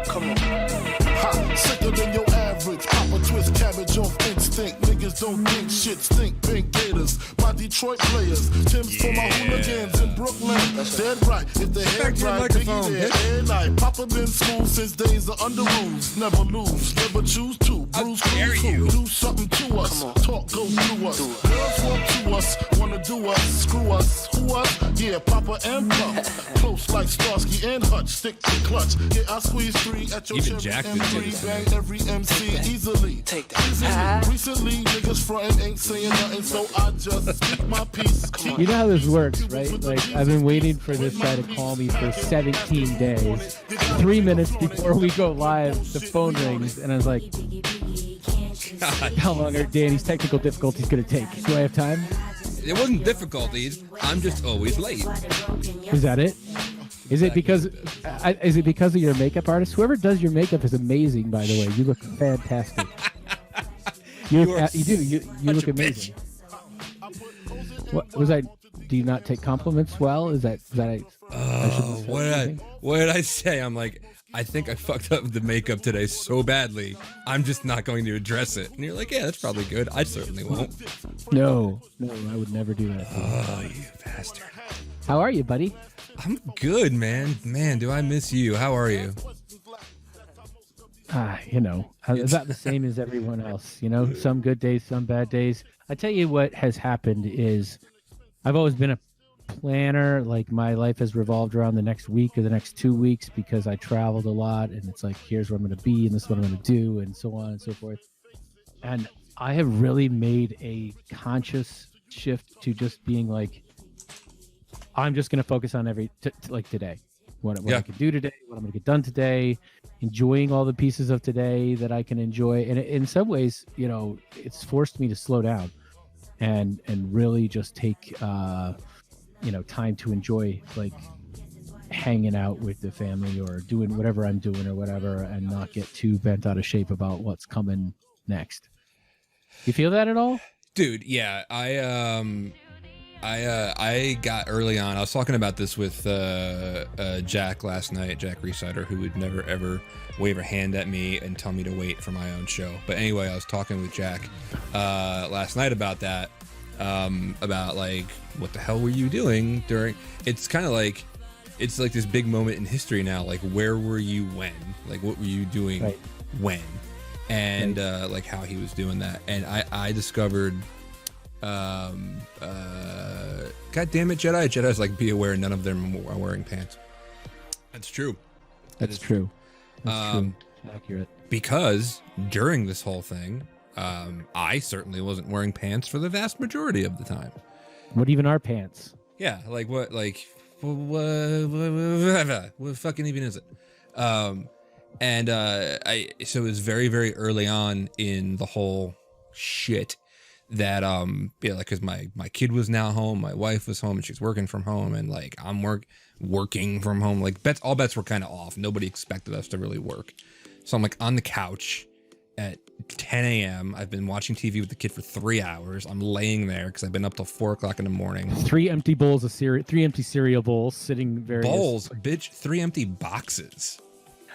Come on. Ha, sicker than your average. Pop a twist cabbage off instinct. Niggas don't think shit stink. Pink Gators, my Detroit players. Tim's for my hooligans in Brooklyn. Dead right. If the head right, Biggie there every night. Papa been school since days of under rules. Never lose, never choose to. Bruce, do something to us. Talk goes through us. Girls want to us, wanna do us, screw us. Who us? Yeah, Papa and Pup. Close like Starsky and Hutch. Stick to clutch. Yeah, I squeeze 3 at your Even cherry Jack M3. Bang every MC easily. Take that. Recently, niggas frontin' ain't saying nothing, so I just speak my piece. You know how this works, right? Like, I've been waiting for this guy to call me for 17 days. 3 minutes before we go live, the phone rings, and I was like, God. How long are Danny's technical difficulties going to take? Do I have time? It wasn't difficulties. I'm just always late. Is that it? Is it because of your makeup artist? Whoever does your makeup is amazing, by the way. You look fantastic. You look amazing. What was I? Do you not take compliments well? Is that what did I say? I'm like, I think I fucked up the makeup today so badly. I'm just not going to address it. And you're like, yeah, that's probably good. I certainly won't. No, I would never do that. Oh, you bastard. How are you, buddy? I'm good, man. Man, do I miss you? How are you? About the same as everyone else. You know, some good days, some bad days. I tell you what has happened is I've always been a planner. Like, my life has revolved around the next week or the next 2 weeks because I traveled a lot, and it's like, here's where I'm going to be and this is what I'm going to do, and so on and so forth. And I have really made a conscious shift to just being like, I'm just going to focus on today, what I can do today, what I'm going to get done today, enjoying all the pieces of today that I can enjoy. And in some ways, you know, it's forced me to slow down and really just take, time to enjoy, like, hanging out with the family or doing whatever I'm doing or whatever, and not get too bent out of shape about what's coming next. You feel that at all? Dude, yeah. I got early on. I was talking about this with Jack last night, Jack Resider, who would never ever wave a hand at me and tell me to wait for my own show. But anyway, I was talking with Jack last night about that, about like, what the hell were you doing during? It's kind of like, it's like this big moment in history now. Like, where were you when? Like, what were you doing when? And like how he was doing that. And I discovered. God damn it, Jedi's like, be aware none of them are wearing pants. That's true. That's true. Accurate. Because during this whole thing, I certainly wasn't wearing pants for the vast majority of the time. What even are pants? Yeah, like what fucking even is it? So it was very, very early on in the whole shit that because my kid was now home, my wife was home, and she's working from home, and like I'm working from home. Like, all bets were kind of off. Nobody expected us to really work. So I'm like on the couch at 10 a.m. I've been watching TV with the kid for 3 hours. I'm laying there because I've been up till 4 o'clock in the morning. 3 empty bowls of cereal, 3 empty cereal bowls sitting various bowls, bitch. 3 empty boxes.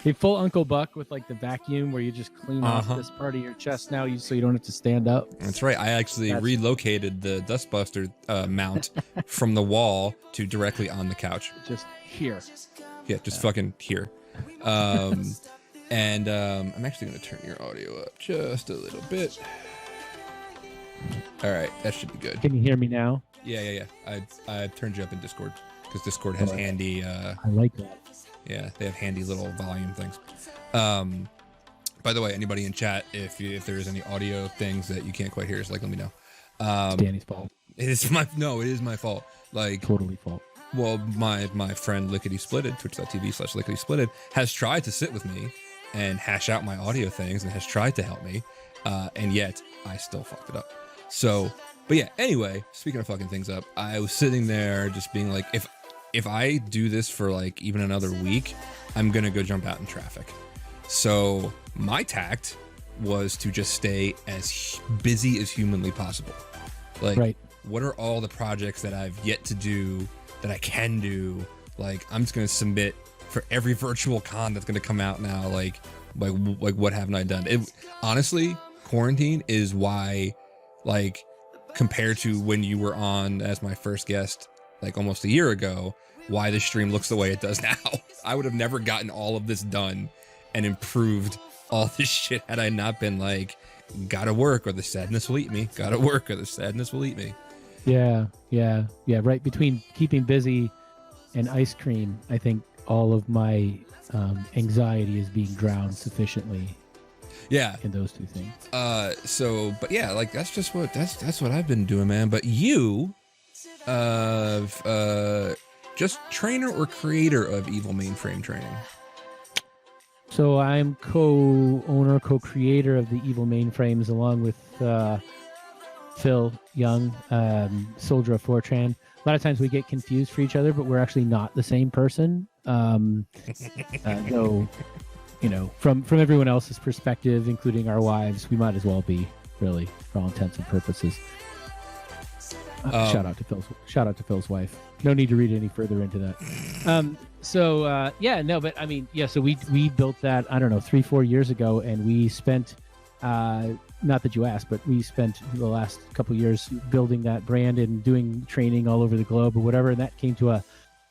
A full Uncle Buck with like the vacuum where you just clean off this part of your chest now, so you don't have to stand up. That's right. I actually relocated the Dustbuster mount from the wall to directly on the couch. Just here. Yeah, just fucking here. I'm actually going to turn your audio up just a little bit. All right, that should be good. Can you hear me now? Yeah. I turned you up in Discord because Discord has handy. I like that. Yeah, they have handy little volume things. By the way, anybody in chat, if there's any audio things that you can't quite hear, just like let me know. It's Danny's fault. It is my fault. Like, totally fault. Well, my friend Lickety Splitted, twitch.tv/Lickety Splitted, has tried to sit with me and hash out my audio things and has tried to help me, and yet I still fucked it up. So, but yeah. Anyway, speaking of fucking things up, I was sitting there just being like, if I do this for like even another week, I'm gonna go jump out in traffic. So my tact was to just stay as busy as humanly possible. Like, what are all the projects that I've yet to do that I can do? Like, I'm just gonna submit for every virtual con that's going to come out now. Like what haven't I done? Honestly, quarantine is why, like, compared to when you were on as my first guest, like almost a year ago, why the stream looks the way it does now. I would have never gotten all of this done and improved all this shit had I not been like, gotta work or the sadness will eat me. Gotta work or the sadness will eat me. Yeah. Right between keeping busy and ice cream, I think all of my anxiety is being drowned sufficiently. Yeah, in those two things. But yeah, like that's what I've been doing, man. But you, just trainer or creator of Evil Mainframe Training? So I'm co-owner, co-creator of the Evil Mainframes, along with Phil Young, Soldier of Fortran. A lot of times we get confused for each other, but we're actually not the same person. Though, you know, from everyone else's perspective, including our wives, we might as well be, really, for all intents and purposes. Shout out to Phil's wife. No need to read any further into that. So we built that, I don't know, 3-4 years ago, and we spent, not that you asked, but we spent the last couple of years building that brand and doing training all over the globe or whatever, and that came to a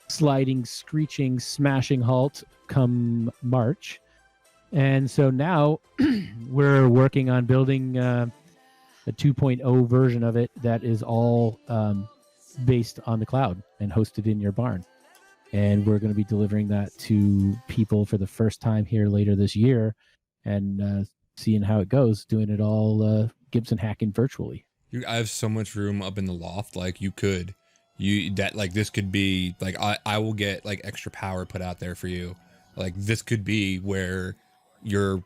sliding, screeching, smashing halt come March. And so now we're working on building a 2.0 version of it that is all based on the cloud and hosted in your barn. And we're going to be delivering that to people for the first time here later this year, and seeing how it goes, doing it all Gibson hacking virtually. I have so much room up in the loft. Like this could be like, I will get like extra power put out there for you. Like this could be where you're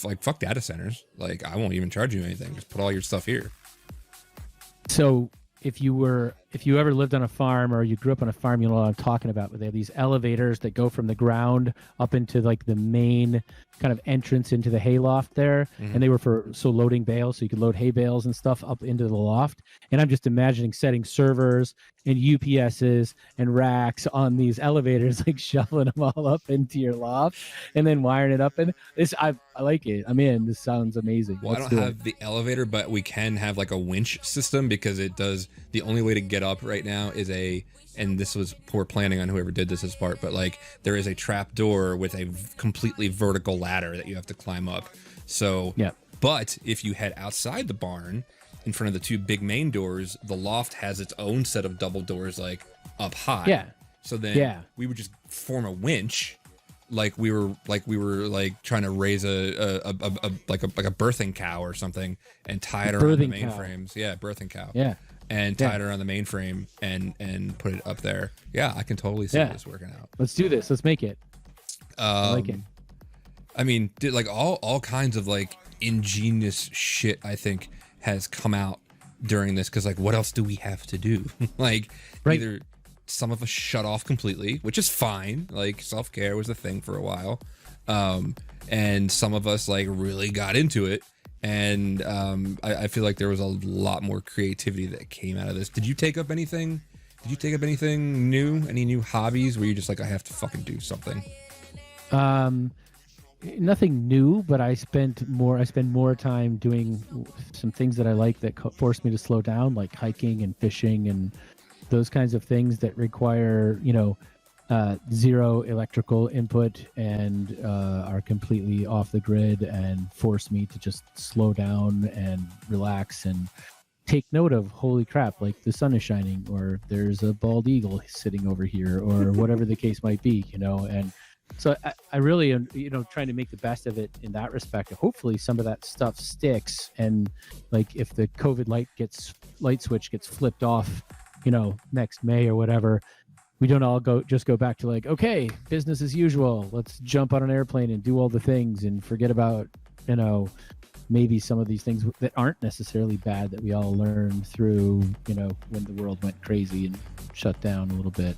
like, fuck data centers. Like I won't even charge you anything. Just put all your stuff here. So if you ever lived on a farm or you grew up on a farm, you know what I'm talking about. But they have these elevators that go from the ground up into like the main kind of entrance into the hayloft there. Mm-hmm. And they were for loading bales, so you could load hay bales and stuff up into the loft. And I'm just imagining setting servers and UPSs and racks on these elevators, like shuffling them all up into your loft and then wiring it up. And this, I like it. I'm in. This sounds amazing. Well, I don't have the elevator, but we can have like a winch system, because it does. The only way to get up right now is and this was poor planning on whoever did this part, but like there is a trap door with a completely vertical ladder that you have to climb up. So, yeah. But if you head outside the barn, in front of the two big main doors, the loft has its own set of double doors, like up high. Yeah. So then we would just form a winch, like we were trying to raise a birthing cow or something, and tie it around the mainframes. Yeah, birthing cow. Yeah. And tie it around the mainframe and put it up there. Yeah, I can totally see this working out. Let's do this. Let's make it. I like it. I mean, like all kinds of like ingenious shit, I think, has come out during this, because like, what else do we have to do? Like, either some of us shut off completely, which is fine. Like, self-care was a thing for a while, and some of us like really got into it. And I feel like there was a lot more creativity that came out of this. Did you take up anything? New? Any new hobbies where you're just like, I have to fucking do something? Nothing new, but I spend more time doing some things that I like that force me to slow down, like hiking and fishing and those kinds of things that require, zero electrical input and are completely off the grid and force me to just slow down and relax and take note of, holy crap, like the sun is shining, or there's a bald eagle sitting over here, or whatever the case might be, and so I really am, trying to make the best of it in that respect. Hopefully some of that stuff sticks, and like if the COVID light switch gets flipped off, next May or whatever, we don't all go back to like, okay, business as usual. Let's jump on an airplane and do all the things and forget about, maybe some of these things that aren't necessarily bad that we all learned through, when the world went crazy and shut down a little bit,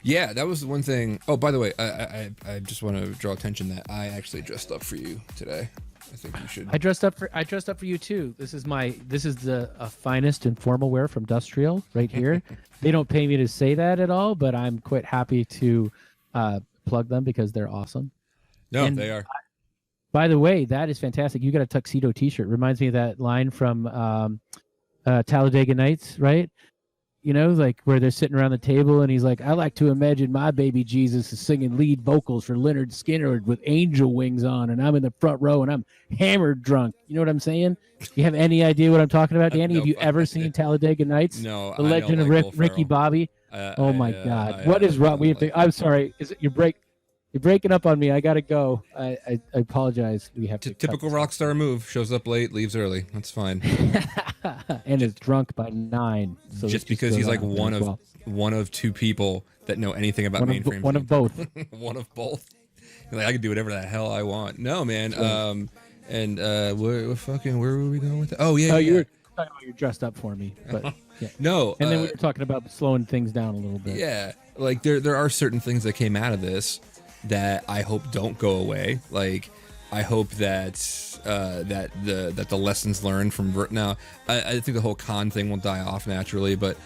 Yeah, that was the one thing. Oh, by the way, I just want to draw attention that I actually dressed up for you today. I think you should. I dressed up for you too. This is the finest informal wear from Industrial right here. They don't pay me to say that at all, but I'm quite happy to plug them because they're awesome. No, And they are. by the way, that is fantastic. You got a tuxedo T-shirt. Reminds me of that line from Talladega Nights, right? You know, like where they're sitting around the table and he's like, I like to imagine my baby Jesus is singing lead vocals for Leonard Skinner with angel wings on, and I'm in the front row and I'm hammered drunk. You know what I'm saying? You have any idea what I'm talking about, Danny? Have you ever seen Talladega Nights? No, The Legend of Ricky Bobby. Oh my God, what is wrong? We have to. I'm sorry. Is it you're breaking up on me? I gotta go. I apologize. We have to. Typical rock star move. Shows up late, leaves early. That's fine. And is drunk by 9. So just because he's like one of 2 people that know anything about mainframe. One of both. One of both. Like, I can do whatever the hell I want. No, man. Where were we going with that? Oh yeah. You were talking about you're dressed up for me, but yeah. No. And then we were talking about slowing things down a little bit. Yeah, like there are certain things that came out of this that I hope don't go away. Like, I hope that the lessons learned from now. I think the whole con thing will die off naturally, but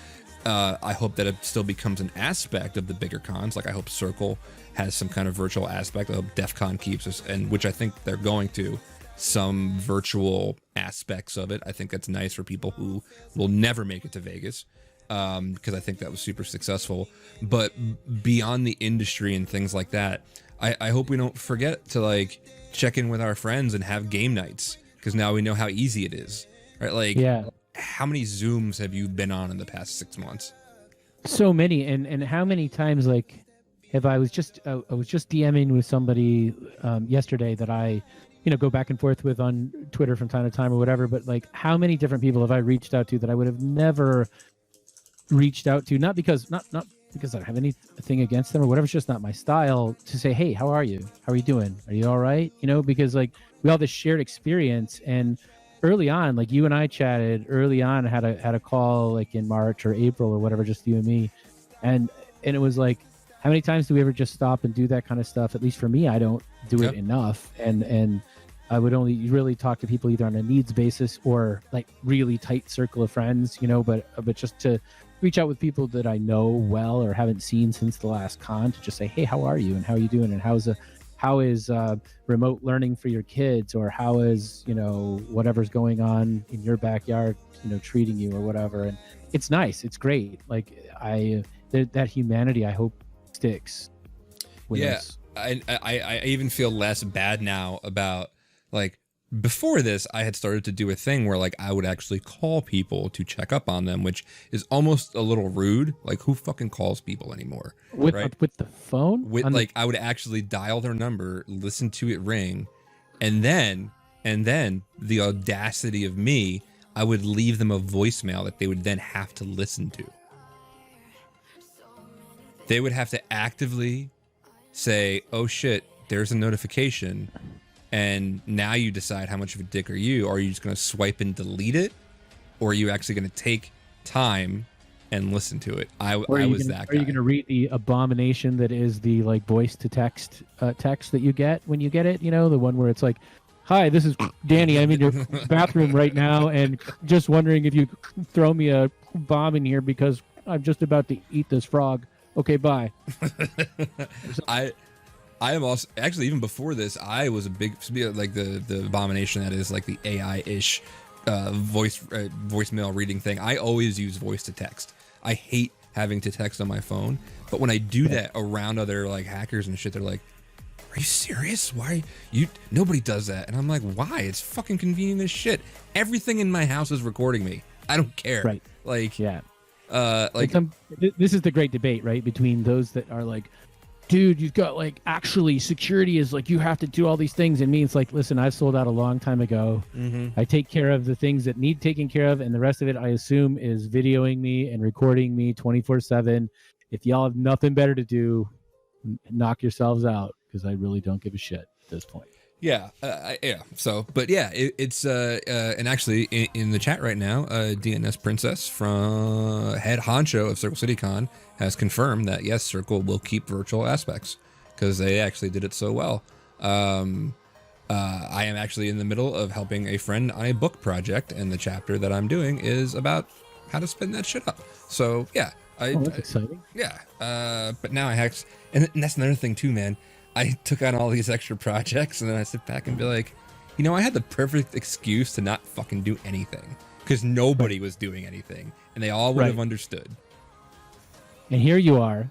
I hope that it still becomes an aspect of the bigger cons. Like, I hope Circle has some kind of virtual aspect. I hope DEF CON keeps us, and which I think they're going to, some virtual aspects of it. I think that's nice for people who will never make it to Vegas, because I think that was super successful. But beyond the industry and things like that, I hope we don't forget to like check in with our friends and have game nights, because now we know how easy it is, right? Like, yeah. How many Zooms have you been on in the past 6 months? So many, and how many times like have I was just DMing with somebody yesterday that I go back and forth with on Twitter from time to time or whatever, but like how many different people have I reached out to that I would have never reached out to, not because I don't have anything against them or whatever, it's just not my style to say, hey, how are you doing, are you all right, because like we all have this shared experience. And early on, like you and I chatted early on, had a call like in March or April or whatever, just you and me, and it was like, how many times do we ever just stop and do that kind of stuff? At least for me, I don't do it enough, and I would only really talk to people either on a needs basis or like really tight circle of friends, but just to reach out with people that I know well or haven't seen since the last con, to just say, hey, how are you, and how are you doing, and how is remote learning for your kids, or how is whatever's going on in your backyard treating you or whatever. And it's nice, it's great. Like that humanity, I hope sticks with us. I even feel less bad now about, like, before this, I had started to do a thing where like I would actually call people to check up on them, which is almost a little rude. Like, who fucking calls people anymore? With the phone? I would actually dial their number, listen to it ring, and then the audacity of me, I would leave them a voicemail that they would then have to listen to. They would have to actively say, oh shit, there's a notification. And now you decide how much of a dick are you. Are you just going to swipe and delete it? Or are you actually going to take time and listen to it? I was that guy. Are you going to read the abomination that is the like voice to text text that you get when you get it? The one where it's like, hi, this is Danny. I'm in your bathroom right now, and just wondering if you throw me a bomb in here because I'm just about to eat this frog. Okay, bye. I am also, actually, even before this, I was a big, like the abomination that is like the AI-ish voicemail reading thing. I always use voice to text. I hate having to text on my phone, but when I do that around other like hackers and shit, they're like, are you serious? Why nobody does that. And I'm like, why? It's fucking convenient as shit. Everything in my house is recording me. I don't care. Right. Like, yeah. This is the great debate, right? Between those that are like, dude, you've got like, actually security is like, you have to do all these things. And me, it's like, listen, I've sold out a long time ago. I take care of the things that need taken care of. And the rest of it, I assume, is videoing me and recording me 24/7. If y'all have nothing better to do, knock yourselves out, because I really don't give a shit at this point. Yeah, yeah. So, but yeah, it's and actually in the chat right now, DNS Princess from head honcho of Circle City Con has confirmed that yes, Circle will keep virtual aspects because they actually did it so well. I am actually in the middle of helping a friend on a book project, and the chapter that I'm doing is about how to spin that shit up. So yeah, That's exciting. Yeah. But now and that's another thing too, man. I took on all these extra projects, and then I sit back and be like, I had the perfect excuse to not fucking do anything because nobody was doing anything, and they all would have understood. And here you are,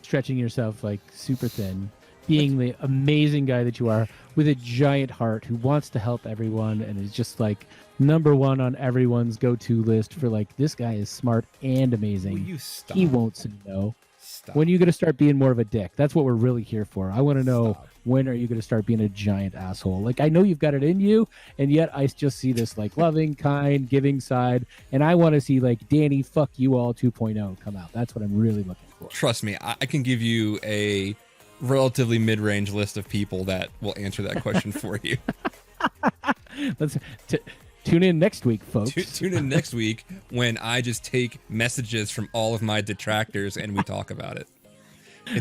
stretching yourself like super thin, being the amazing guy that you are, with a giant heart who wants to help everyone and is just like number one on everyone's go-to list for like, this guy is smart and amazing. Will you stop? He won't say no. Stop. When are you going to start being more of a dick? That's what we're really here for. I want to know, when are you going to start being a giant asshole? Like, I know you've got it in you, and yet I just see this like loving, kind, giving side, and I want to see like Danny fuck you all 2.0 come out. That's what I'm really looking for. Trust me, I can give you a relatively mid-range list of people that will answer that question for you. Let's tune in next week, folks. Tune in next week when I just take messages from all of my detractors and we talk about it.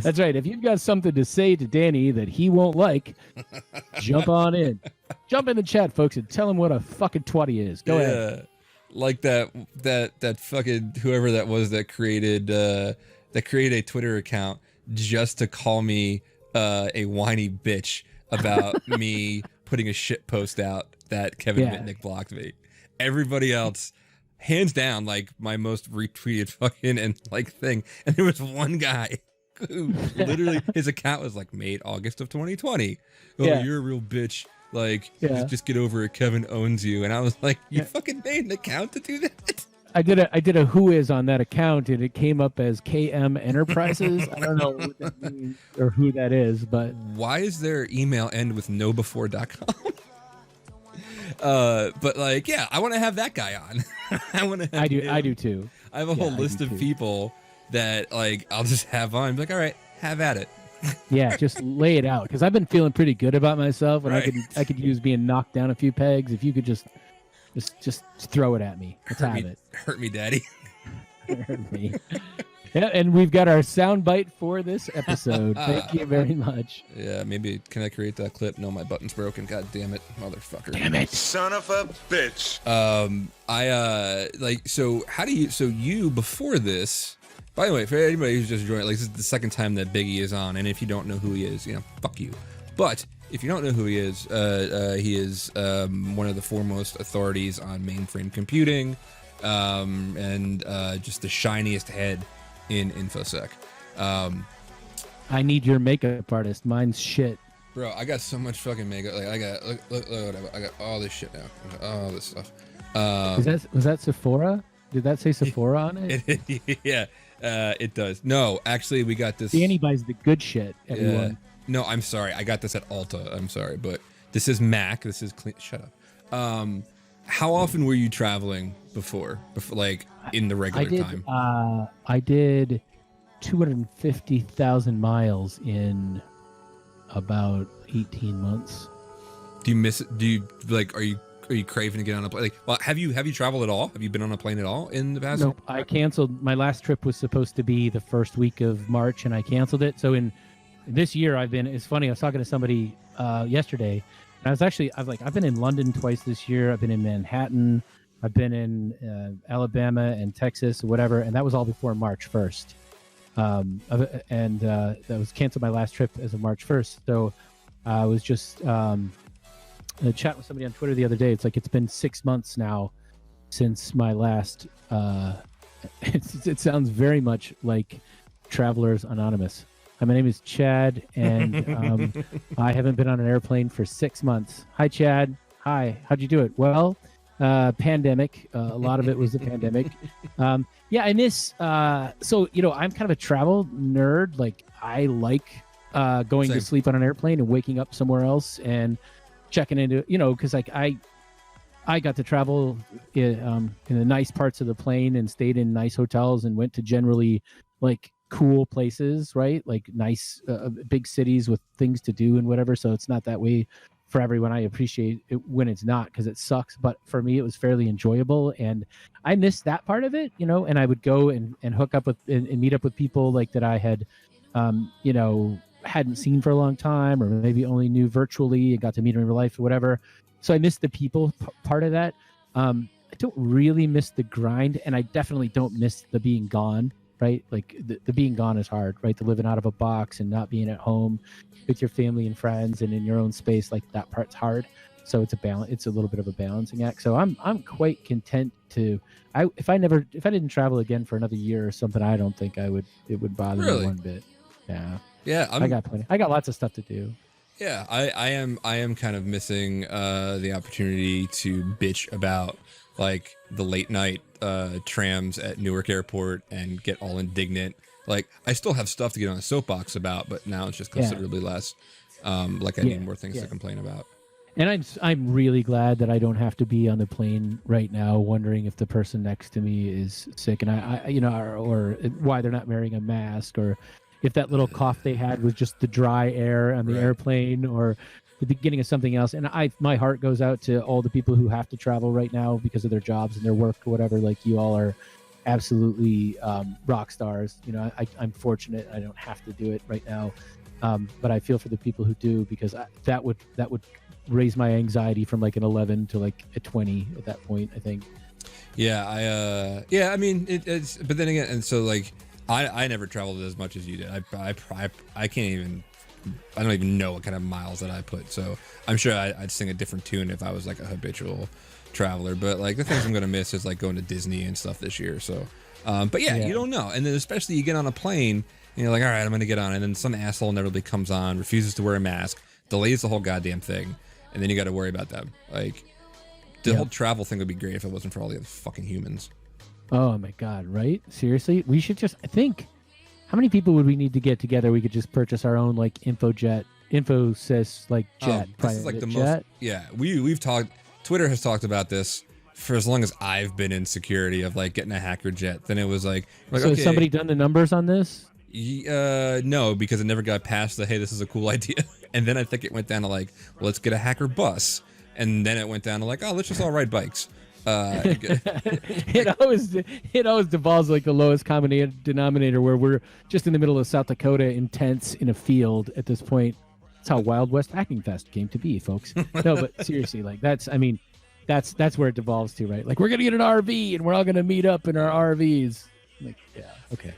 That's right. If you've got something to say to Danny that he won't like, jump on in. Jump in the chat, folks, and tell him what a fucking twat he is. Go ahead. Like that fucking whoever that was that created a Twitter account just to call me a whiny bitch about me putting a shit post out that Kevin Mitnick blocked me. Everybody else, hands down, like my most retweeted fucking and like thing. And there was one guy who literally his account was like made August of 2020. Oh, you're a real bitch. Like, just get over it. Kevin owns you. And I was like, you fucking made an account to do that? I did a who is on that account, and it came up as KM Enterprises. I don't know what that means or who that is, but why is their email end with nobefore.com? But like, yeah, I want to have that guy on. I do too. I have a whole list of people that like I'll just have on. Be like, all right, have at it. Yeah, just lay it out, because I've been feeling pretty good about myself, and I could use being knocked down a few pegs. If you could just throw it at me. Let's have it. Hurt me, daddy. Hurt me. Yeah, and we've got our soundbite for this episode. Thank you very much. Yeah, maybe can I create that clip? No, my button's broken. God damn it, motherfucker. Damn it. Son of a bitch. So you before this, by the way, for anybody who's just joining, like, this is the second time that Biggie is on, and if you don't know who he is, fuck you. But if you don't know who he is one of the foremost authorities on mainframe computing, and just the shiniest head in InfoSec. I need your makeup artist. Mine's shit. Bro, I got so much fucking makeup. Like, I got look I got all this shit now. All this stuff. Was that Sephora? Did that say Sephora on it? Yeah, it does. No, actually, we got this. Danny buys the good shit, everyone. No, I'm sorry. I got this at Ulta. I'm sorry, but this is Mac. This is clean. Shut up. How often were you traveling before like in the regular time? I did 250,000 miles in about 18 months. Do you miss it? Do you like? Are you craving to get on a plane? Like, well, have you traveled at all? Have you been on a plane at all in the past? Nope. I canceled. My last trip was supposed to be the first week of March, and I canceled it. So in this year, it's funny. I was talking to somebody yesterday. And I've been in London twice this year. I've been in Manhattan. I've been in Alabama and Texas or whatever. And that was all before March 1st. That was canceled my last trip as of March 1st. So I was just chatting with somebody on Twitter the other day. It's like, it's been 6 months now since my last, it sounds very much like Travelers Anonymous. My name is Chad, and I haven't been on an airplane for 6 months. Hi, Chad. Hi. How'd you do it? Well, pandemic. A lot of it was the pandemic. I miss. So, I'm kind of a travel nerd. Like, I like going to sleep on an airplane and waking up somewhere else and checking into, because like I got to travel in the nice parts of the plane and stayed in nice hotels and went to generally like cool places, right? Like nice big cities with things to do and whatever. So it's not that way for everyone. I appreciate it when it's not, because it sucks. But for me, it was fairly enjoyable, and I missed that part of it, and I would go and hook up with and meet up with people like that I had, hadn't seen for a long time, or maybe only knew virtually and got to meet them in real life or whatever. So I missed the people part of that. I don't really miss the grind, and I definitely don't miss the being gone. right? Like the being gone is hard, right? The living out of a box and not being at home with your family and friends and in your own space, like that part's hard. So it's a little bit of a balancing act. So I'm quite content to, if I didn't travel again for another year or something, I don't think it would bother me one bit. Yeah. Yeah. I got plenty. I got lots of stuff to do. Yeah. I am kind of missing the opportunity to bitch about like the late night trams at Newark Airport and get all indignant. Like I still have stuff to get on a soapbox about, but now it's just considerably less. Like I need more things to complain about. And I'm really glad that I don't have to be on the plane right now wondering if the person next to me is sick and I or why they're not wearing a mask, or if that little cough they had was just the dry air on the airplane or the beginning of something else. And my heart goes out to all the people who have to travel right now because of their jobs and their work or whatever. Like you all are absolutely rock stars. You know, I'm fortunate I don't have to do it right now. But I feel for the people who do, because that would raise my anxiety from like an 11 to like a 20 at that point, I think. Yeah, I mean it's, but then again, and so like I never traveled as much as you did. I can't even, I don't even know what kind of miles that I put. So I'm sure I'd sing a different tune if I was like a habitual traveler. But like the things I'm gonna miss is like going to Disney and stuff this year. So, but yeah, you don't know. And then especially you get on a plane and you're like, all right, I'm gonna get on, and then some asshole inevitably comes on, refuses to wear a mask, delays the whole goddamn thing. And then you got to worry about them. Like, the whole travel thing would be great if it wasn't for all the other fucking humans. Oh my God, right? Seriously? We should just, I think, how many people would we need to get together? We could just purchase our own, like, Infosys, like, jet. This is like the jet. We've talked, Twitter has talked about this for as long as I've been in security of, like, getting a hacker jet. Then it was like so okay, has somebody done the numbers on this? No, because it never got past the, hey, this is a cool idea. And then I think it went down to like, well, let's get a hacker bus. And then it went down to like, oh, let's just all ride bikes. It always devolves like the lowest common denominator, where we're just in the middle of South Dakota in tents in a field at this point. That's how Wild West Hacking Fest came to be, folks. No, but seriously, like that's where it devolves to, right? Like we're going to get an RV and we're all going to meet up in our RVs. Like, yeah, okay.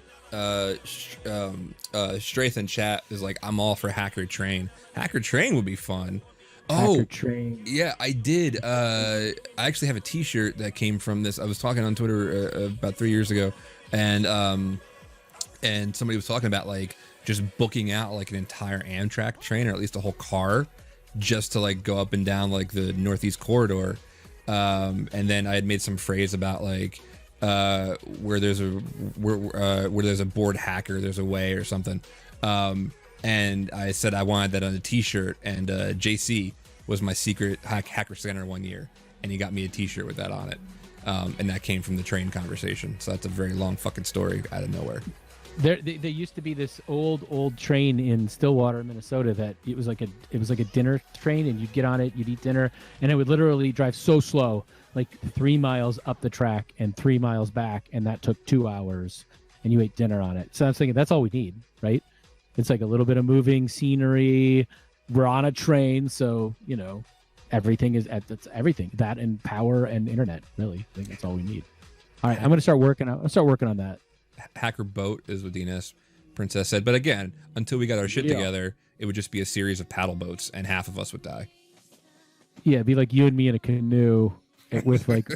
Straith in chat is like, I'm all for Hacker Train. Hacker Train would be fun. Hacker Train. Yeah, I did. I actually have a T-shirt that came from this. I was talking on Twitter about 3 years ago, and somebody was talking about like just booking out like an entire Amtrak train, or at least a whole car, just to like go up and down like the Northeast Corridor. And then I had made some phrase about like, where there's a bored hacker, there's a way, or something. And I said I wanted that on a T-shirt, and JC was my secret hacker Santa one year, and he got me a T-shirt with that on it. And that came from the train conversation. So that's a very long fucking story out of nowhere. There used to be this old train in Stillwater, Minnesota, that it was like a dinner train, and you'd get on it, you'd eat dinner, and it would literally drive so slow, like 3 miles up the track and 3 miles back, and that took 2 hours, and you ate dinner on it. So I was thinking that's all we need, right? It's like a little bit of moving scenery. We're on a train, so you know everything is that's everything, that and power and internet. Really, I think that's all we need. All right, I'm gonna start working on that. Hacker boat is what DNS Princess said, but again, until we got our shit together, it would just be a series of paddle boats, and half of us would die. Yeah, it'd be like you and me in a canoe with like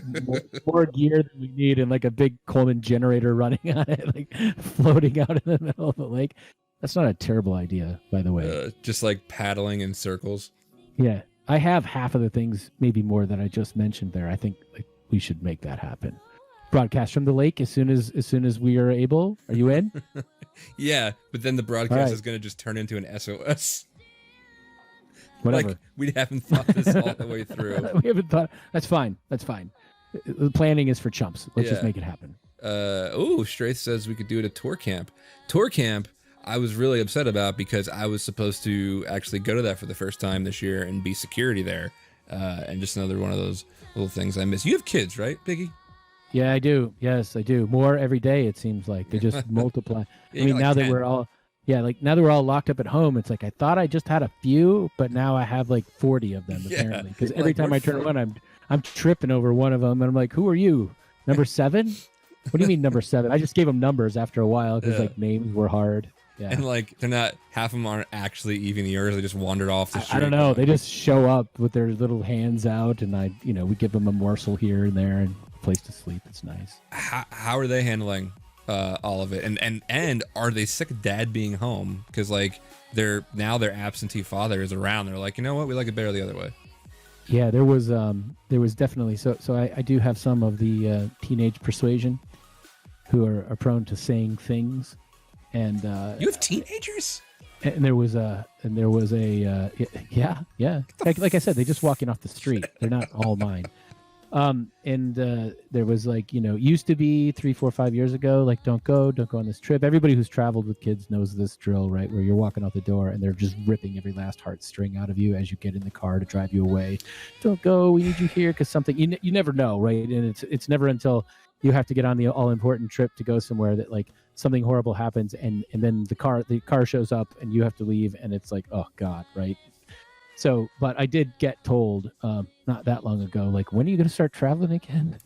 more gear than we need, and like a big Coleman generator running on it, like floating out in the middle of the lake. That's not a terrible idea, by the way. Just like paddling in circles. Yeah, I have half of the things, maybe more, that I just mentioned there. I think like, we should make that happen. Broadcast from the lake as soon as we are able. Are you in? Yeah, but then the broadcast is going to just turn into an SOS. Whatever. Like, we haven't thought this all the way through. We haven't thought. That's fine. The planning is for chumps. Let's just make it happen. Straith says we could do it at Tour Camp. Tour Camp, I was really upset about, because I was supposed to actually go to that for the first time this year and be security there. And just another one of those little things I miss. You have kids, right, Biggie? Yeah, I do. Yes, I do. More every day, it seems like. They just multiply. Yeah, I mean, like now 10. that we're all locked up at home, it's like I thought I just had a few, but now I have like 40 of them, apparently. Because every time I turn around, I'm tripping over one of them, and I'm like, who are you? Number 7? What do you mean number 7? I just gave them numbers after a while because like names were hard. Yeah. And like they're not, half of them aren't actually even yours. They just wandered off the street. I don't know. They just show up with their little hands out, and we give them a morsel here and there and a place to sleep. It's nice. How are they handling all of it? And are they sick of dad being home? Because like their absentee father is around. They're like, you know what? We like it better the other way. Yeah, there was definitely so I do have some of the teenage persuasion who are prone to saying things, and you have teenagers, and there was a yeah like I said, they just walking off the street. They're not all mine. And there was like, used to be 3, 4, 5 years ago, like don't go on this trip. Everybody who's traveled with kids knows this drill, right? Where you're walking out the door and they're just ripping every last heartstring out of you as you get in the car to drive you away. Don't go, we need you here because something, you never know, right? And it's never until you have to get on the all important trip to go somewhere that like something horrible happens, and then the car shows up and you have to leave, and it's like, oh God, right? So, but I did get told not that long ago, like, when are you going to start traveling again?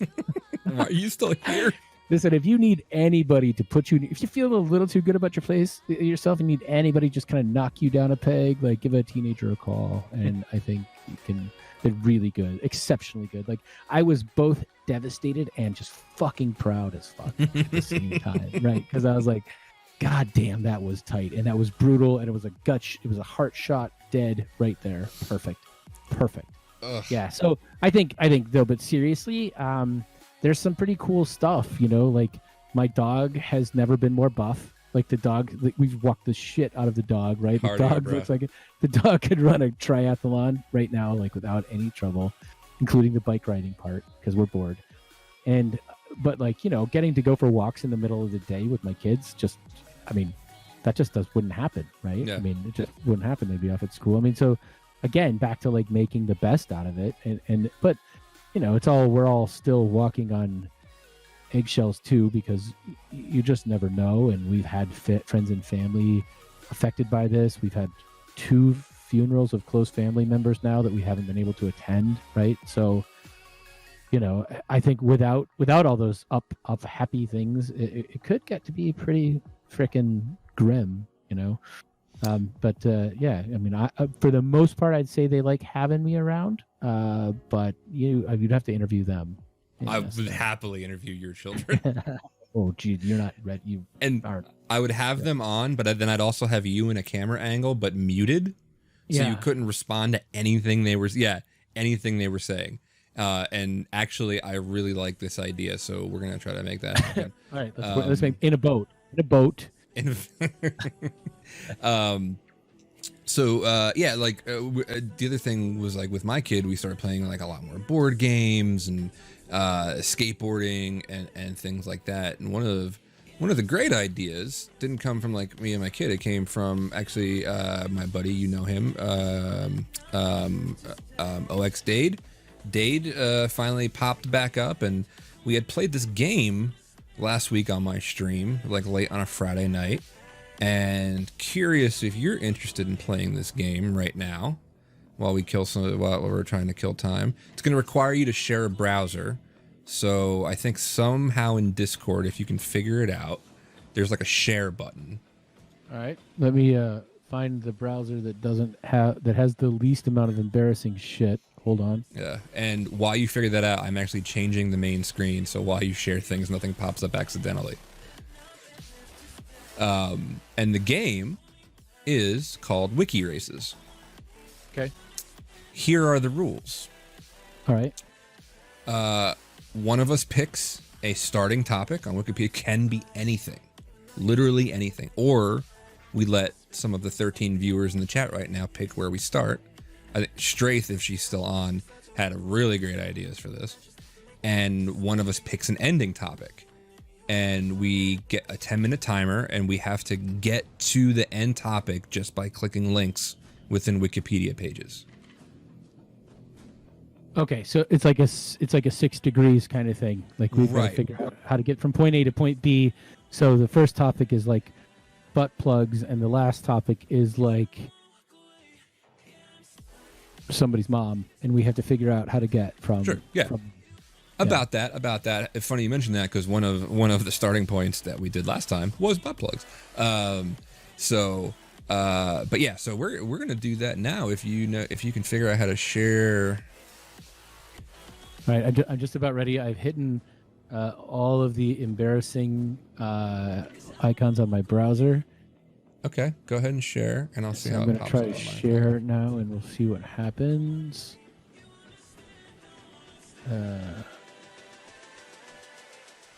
Are you still here? Listen, if you need anybody to put you, if you feel a little too good about yourself, and need anybody just kind of knock you down a peg, like give a teenager a call. And I think they're really good, exceptionally good. Like I was both devastated and just fucking proud as fuck at the same time, right? Because I was like, God damn, that was tight, and that was brutal, and it was a heart shot dead right there. Perfect. Ugh. Yeah. So I think though, but seriously, there's some pretty cool stuff. Like my dog has never been more buff. Like the dog, we've walked the shit out of the dog, right? The dog looks like the dog could run a triathlon right now, like without any trouble, including the bike riding part because we're bored. But like, getting to go for walks in the middle of the day with my kids, that just wouldn't happen, right? Yeah. It just wouldn't happen. They'd be off at school. So again, back to like making the best out of it. But we're all still walking on eggshells too, because you just never know. And we've had friends and family affected by this. We've had 2 funerals of close family members now that we haven't been able to attend, right? So, I think without all those up happy things, it could get to be pretty freaking grim, But for the most part, I'd say they like having me around. But you'd have to interview them. I would happily interview your children. Oh, gee, you're not ready. You aren't. I would have them on, but then I'd also have you in a camera angle, but muted, so you couldn't respond to anything they were saying. And actually, I really like this idea, so we're gonna try to make that happen. All right, let's make in a boat. The other thing was like with my kid, we started playing like a lot more board games and skateboarding and things like that. And one of the great ideas didn't come from like me and my kid. It came from actually my buddy, him, OX Dade. Dade finally popped back up, and we had played this game last week on my stream, like late on a Friday night. And curious if you're interested in playing this game right now while we're trying to kill time. It's going to require you to share a browser. So I think somehow in Discord, if you can figure it out, there's like a share button. All right, let me find the browser that has the least amount of embarrassing shit. Hold on. Yeah, and while you figure that out, I'm actually changing the main screen, so while you share things, nothing pops up accidentally. And the game is called Wiki Races. Okay. Here are the rules. All right. One of us picks a starting topic on Wikipedia. Can be anything, literally anything, or we let some of the 13 viewers in the chat right now pick where we start. I think Straith, if she's still on, had really great ideas for this. And one of us picks an ending topic. And we get a 10-minute timer, and we have to get to the end topic just by clicking links within Wikipedia pages. Okay, so it's like a 6 degrees kind of thing. Like we've got to figure out how to get from point A to point B. So the first topic is like butt plugs, and the last topic is like somebody's mom, and we have to figure out how to get from. Sure. Yeah. About that. It's funny you mentioned that because one of the starting points that we did last time was butt plugs. But yeah, so we're gonna do that now. If you can figure out how to share. All right, I'm just about ready. I've hidden all of the embarrassing icons on my browser. Okay, go ahead and share, and I'll see how I'm it going to pops try up to on mine. share it now, and we'll see what happens.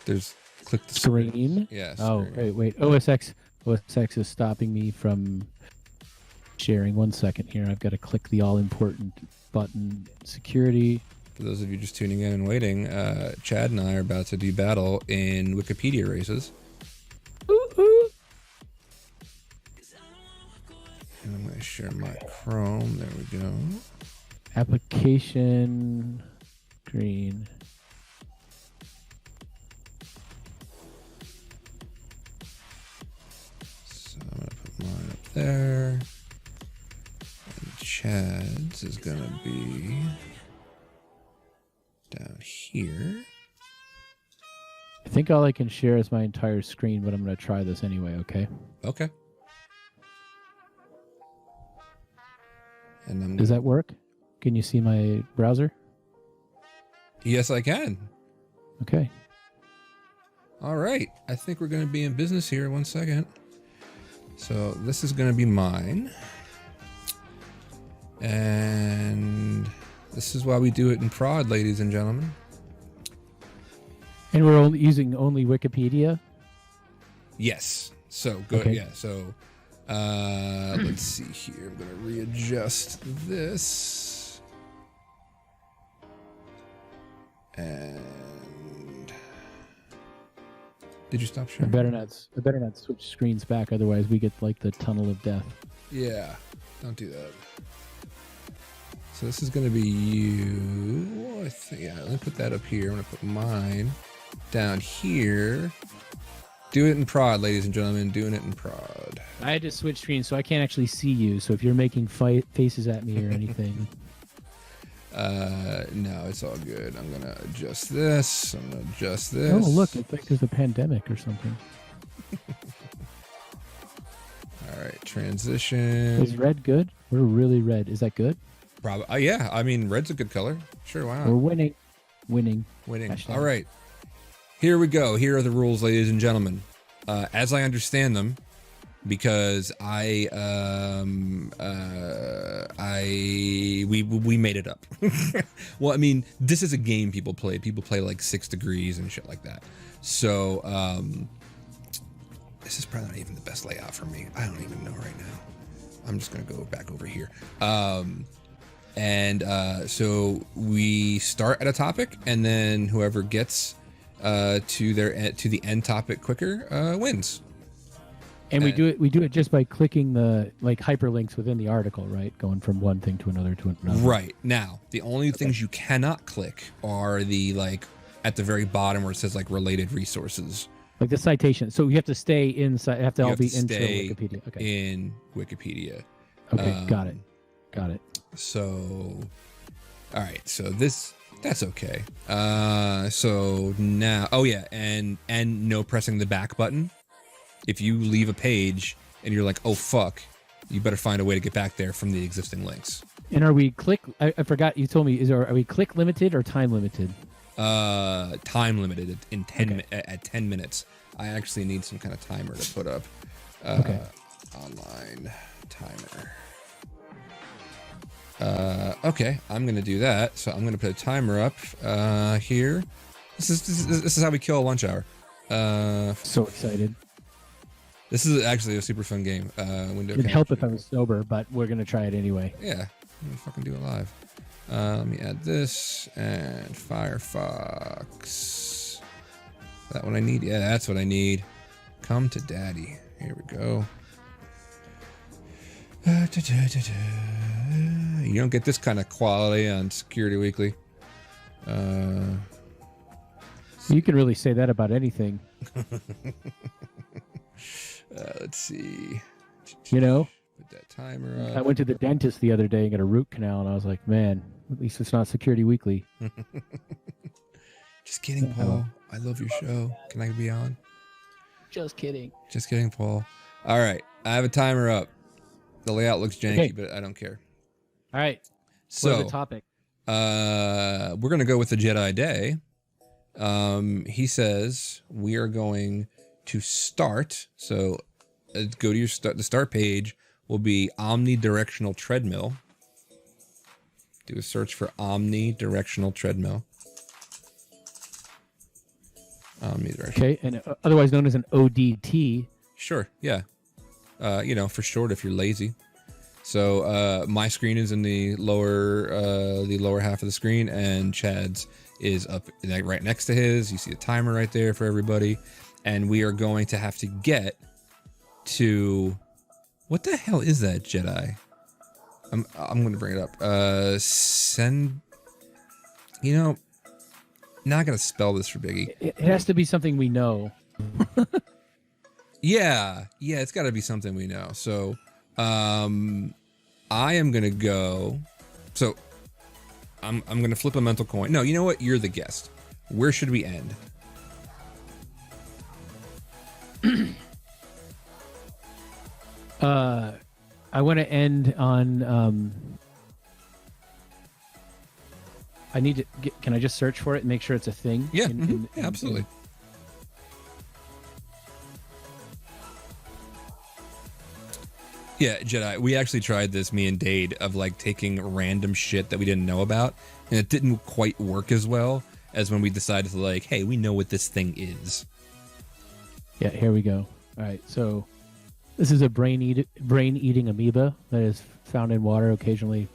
There's click the Screen. Yeah. Oh, Screen. wait. OS X is stopping me from sharing. 1 second here. I've got to click the all-important button. Security. For those of you just tuning in and waiting, Chad and I are about to do battle in Wikipedia races. Ooh, ooh. And I'm going to share my Chrome. There we go. Application screen. So I'm going to put mine up there. And Chad's is going to be down here. I think all I can share is my entire screen, but I'm going to try this anyway, okay? Okay. And Does that work? Can you see my browser? Yes, I can. Okay. All right. I think we're going to be in business here. 1 second. So this is going to be mine. And this is why we do it in prod, ladies and gentlemen. And we're using only Wikipedia? Yes. So go. Okay. Yeah. So let's see here. I'm going to readjust this. And did you stop sharing? I better not switch screens back, otherwise we get like the tunnel of death. Yeah. Don't do that. So this is going to be you. I think, yeah, let me put that up here. I'm going to put mine down here. Do it in prod, ladies and gentlemen. Doing it in prod. I had to switch screens, so I can't actually see you. So if you're making faces at me or anything. No, it's all good. I'm going to adjust this. I'm going to adjust this. Oh, look, it's like there's a pandemic or something. All right, transition. Is red good? We're really red. Is that good? Probably. Yeah, I mean, red's a good color. Sure, why not? We're winning. Winning. Winning. All right. Here we go. Here are the rules, ladies and gentlemen. As I understand them, because we made it up. Well, I mean, this is a game people play. People play like 6 Degrees and shit like that. So this is probably not even the best layout for me. I don't even know right now. I'm just gonna go back over here. So we start at a topic, and then whoever gets to the end topic quicker wins. And we do it just by clicking the like hyperlinks within the article, right? Going from one thing to another to another. Right. Now, the only things you cannot click are the like at the very bottom where it says like related resources. Like the citation. So you have to stay inside. Have to You all have be to into stay Wikipedia. Okay. in Wikipedia. Okay. Got it. Got it. So, all right. So that's okay. So now, oh yeah, and no pressing the back button. If you leave a page and you're like, oh fuck, you better find a way to get back there from the existing links. And are we click? I forgot. You told me. Are we click limited or time limited? Time limited in 10 at 10 minutes. I actually need some kind of timer to put up. Okay. Online timer. Okay, I'm gonna do that. So I'm gonna put a timer up here. This is how we kill a lunch hour. So excited. This is actually a super fun game. Window It'd help if I was sober, but we're gonna try it anyway. Yeah, I'm gonna fucking do it live. Let me add this and Firefox. That what I need? Yeah, that's what I need. Come to daddy. Here we go. You don't get this kind of quality on Security Weekly. You can really say that about anything. Let's see. You know, Put that timer up. I went to the dentist the other day and got a root canal, and I was like, man, at least it's not Security Weekly. Just kidding, Paul. I love your show. Can I be on? Just kidding. Just kidding, Paul. All right. I have a timer up. The layout looks janky, Okay. but I don't care. All right. So, What is the topic? we're going to go with the Jedi Day. He says we are going to start. So go to the start page will be omnidirectional treadmill. Do a search for omnidirectional treadmill. Omnidirectional. Okay, and otherwise known as an ODT. Sure. Yeah. For short if you're lazy. So my screen is in the lower half of the screen, and Chad's is up right next to his. You see a timer right there for everybody, and we are going to have to get to what the hell is that, Jedi? I'm going to bring it up. Not going to spell this for Biggie. It has to be something we know. Yeah, it's got to be something we know. So, I am gonna go. So, I'm gonna flip a mental coin. No, you know what? You're the guest. Where should we end? I want to end on. I need to get. Can I just search for it and make sure it's a thing? Yeah, absolutely. Yeah, Jedi, we actually tried this, me and Dade, of like taking random shit that we didn't know about, and it didn't quite work as well as when we decided to like, hey, we know what this thing is. Yeah, here we go. All right, so this is a brain-eating amoeba that is found in water. Occasionally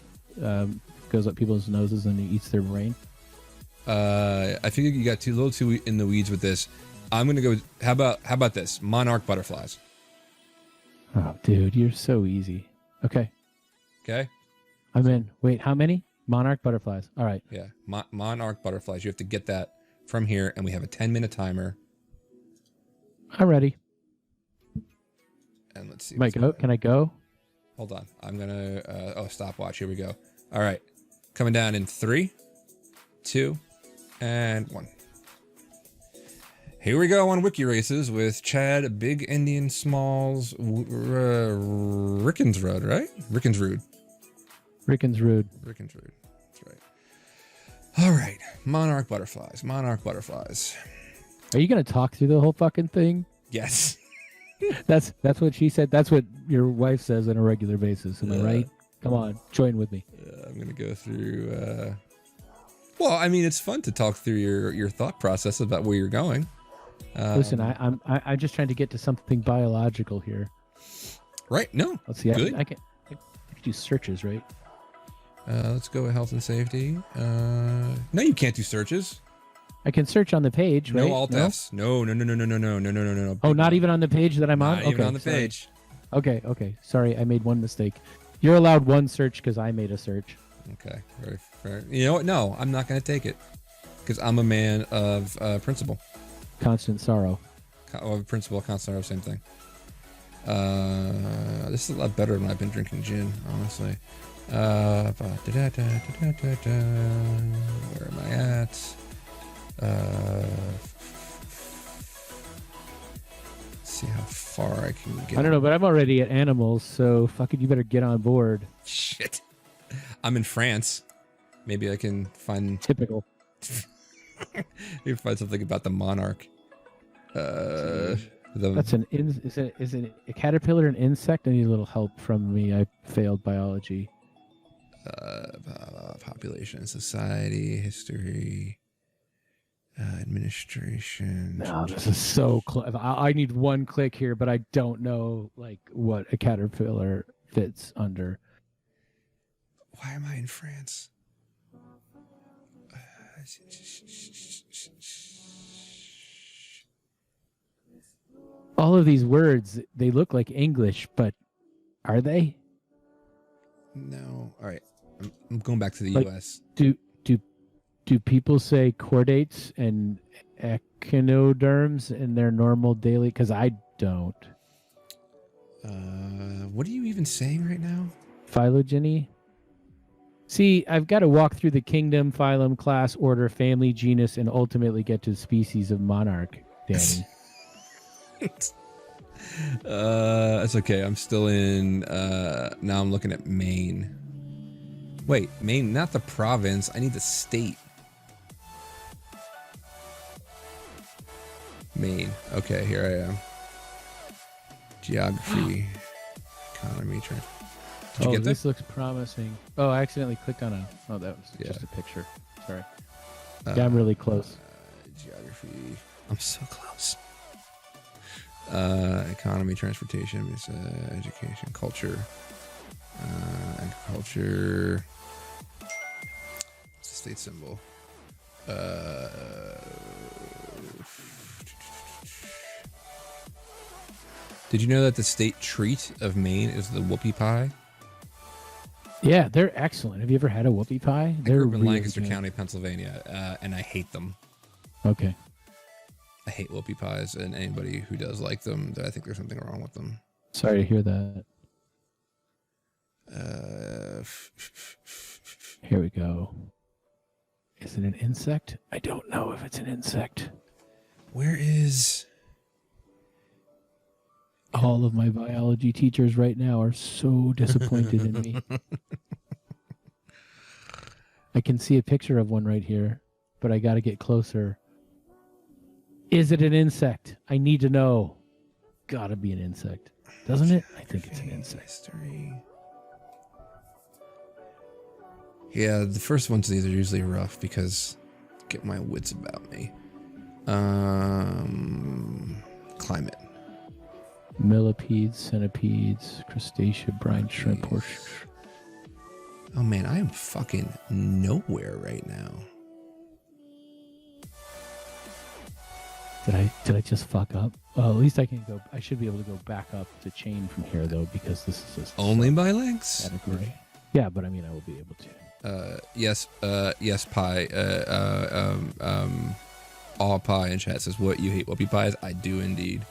goes up people's noses and eats their brain. I figured you got a little too in the weeds with this. I'm gonna go. How about this? Monarch butterflies. Oh, dude, you're so easy. Okay. I'm in. Wait, how many? Monarch butterflies. All right. Yeah, monarch butterflies. You have to get that from here, and we have a 10-minute timer. I'm ready. And let's see. Can I go? Hold on. I'm gonna. Stopwatch. Here we go. All right. Coming down in 3, 2, and 1. Here we go on Wiki Races with Chad BigEndianSmalls Rikansrud, right? Rikansrud. That's right. All right. Monarch butterflies. Are you gonna talk through the whole fucking thing? Yes. That's what she said. That's what your wife says on a regular basis. Am I right? Come on, join with me. I'm gonna go through. Well, I mean, it's fun to talk through your thought process about where you're going. Listen, I'm just trying to get to something biological here. Right? No. Let's see. Good. I can do searches, right? Let's go with health and safety. No, you can't do searches. I can search on the page, right? No alt Fs. No. Oh, not even on the page that I'm on? Not even on the page. Okay. Sorry, I made one mistake. You're allowed one search because I made a search. Okay, very fair. You know what? No, I'm not going to take it because I'm a man of principle. Constant sorrow. Principle, constant sorrow, same thing. This is a lot better than I've been drinking gin, honestly. Where am I at? See how far I can get. I don't know, but I'm already at animals, so fuck it, you better get on board. Shit. I'm in France. Maybe I can find Typical. maybe find something about the monarch. That's is it a caterpillar an insect? I need a little help from me. I failed biology. Population, society, history, administration. No, this is so close. I need one click here, but I don't know like what a caterpillar fits under. Why am I in France? All of these words, they look like English, but are they? No. All right. I'm going back to the Like, U.S. Do people say chordates and echinoderms in their normal daily? Because I don't. What are you even saying right now? Phylogeny. See, I've got to walk through the kingdom, phylum, class, order, family, genus, and ultimately get to the species of monarch, Danny. That's okay. I'm still in. Now I'm looking at Maine. Wait, Maine, not the province. I need the state. Maine. Okay, here I am. Geography, economy, trend. Did you get this looks promising. Oh, I accidentally clicked on Oh, that was just a picture. Sorry. Yeah, I'm really close. Geography. I'm so close. Economy, transportation, education, culture, agriculture. What's the state symbol? Did you know that the state treat of Maine is the whoopie pie? Yeah, they're excellent. Have you ever had a whoopie pie? I grew up in Lancaster County, Pennsylvania, and I hate them. Okay. I hate whoopie pies, and anybody who does like them, I think there's something wrong with them. Sorry to hear that. Here we go. Is it an insect? I don't know if it's an insect. Where is... All of my biology teachers right now are so disappointed in me. I can see a picture of one right here, but I got to get closer. Is it an insect? I need to know. Gotta be an insect. Doesn't it? I think it's an insect. History. Yeah, the first ones of these are usually rough because I get my wits about me. Climate. Millipedes, centipedes, crustacea, brine shrimp, horse. Oh man, I am fucking nowhere right now. Did I just fuck up? Well, at least I can go. I should be able to go back up the chain from here though, because this is just only by links. Category. Yeah, but I mean, I will be able to. Yes, pie. All pie in chat says, "What, you hate whoopie pies?" I do indeed.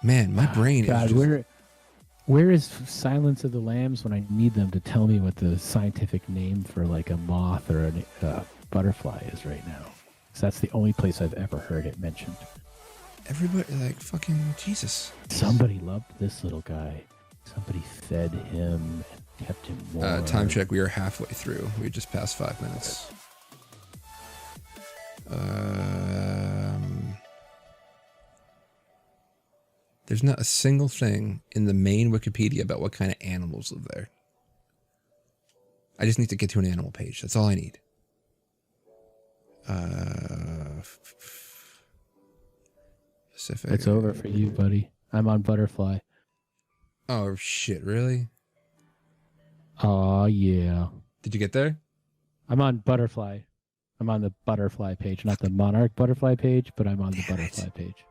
Man, my brain God, is just... where is Silence of the Lambs when I need them to tell me what the scientific name for like a moth or a butterfly is right now? Because that's the only place I've ever heard it mentioned. Everybody, like, fucking Jesus. Somebody loved this little guy. Somebody fed him and kept him warm. Time check. We are halfway through. We just passed 5 minutes. There's not a single thing in the main Wikipedia about what kind of animals live there. I just need to get to an animal page. That's all I need. Pacific. It's over for you, buddy. I'm on butterfly. Oh, shit. Really? Oh, yeah. Did you get there? I'm on butterfly. I'm on the butterfly page, not the monarch butterfly page, but I'm on the butterfly page.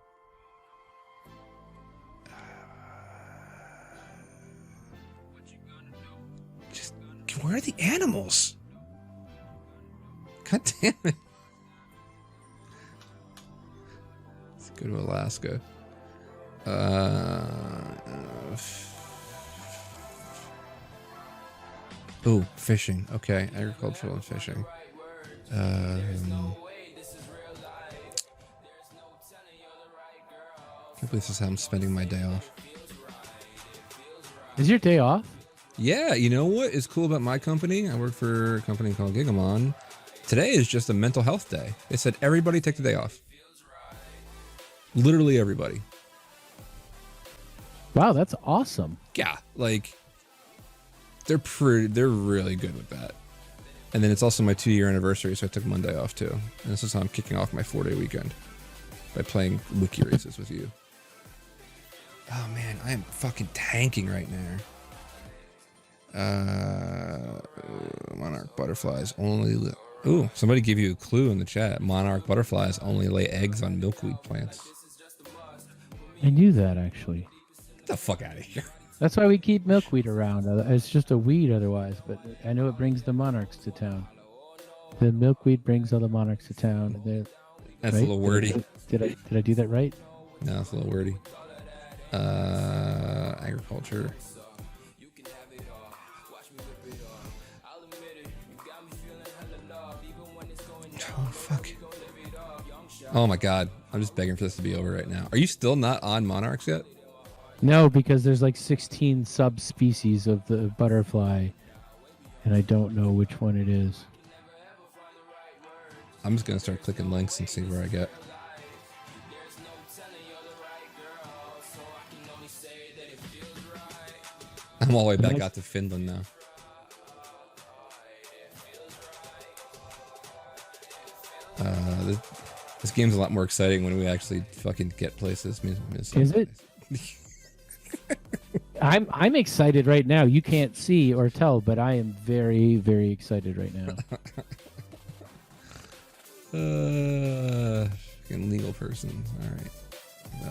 Where are the animals? God damn it. Let's go to Alaska. Oh, fishing. Okay, agricultural and fishing. Can't believe this is how I'm spending my day off. Is your day off? Yeah, you know what is cool about my company? I work for a company called Gigamon. Today is just a mental health day. They said everybody take the day off. Literally everybody. Wow, that's awesome. Yeah, like they're really good with that. And then it's also my 2-year anniversary, so I took Monday off too. And this is how I'm kicking off my 4-day weekend by playing wiki races with you. Oh man, I am fucking tanking right now. Monarch butterflies only. Ooh, somebody gave you a clue in the chat. Monarch butterflies only lay eggs on milkweed plants. I knew that actually. Get the fuck out of here. That's why we keep milkweed around. It's just a weed otherwise, but I know it brings the monarchs to town. The milkweed brings all the monarchs to town. That's right? a little wordy. Did I do that right? No, it's a little wordy. Agriculture. Oh, fuck. Oh my god. I'm just begging for this to be over right now. Are you still not on Monarchs yet? No, because there's like 16 subspecies of the butterfly, and I don't know which one it is. I'm just going to start clicking links and see where I get. I'm all the way back out to Finland now. This game's a lot more exciting when we actually fucking get places. Is it? I'm excited right now. You can't see or tell, but I am very, very excited right now. Fucking legal person. All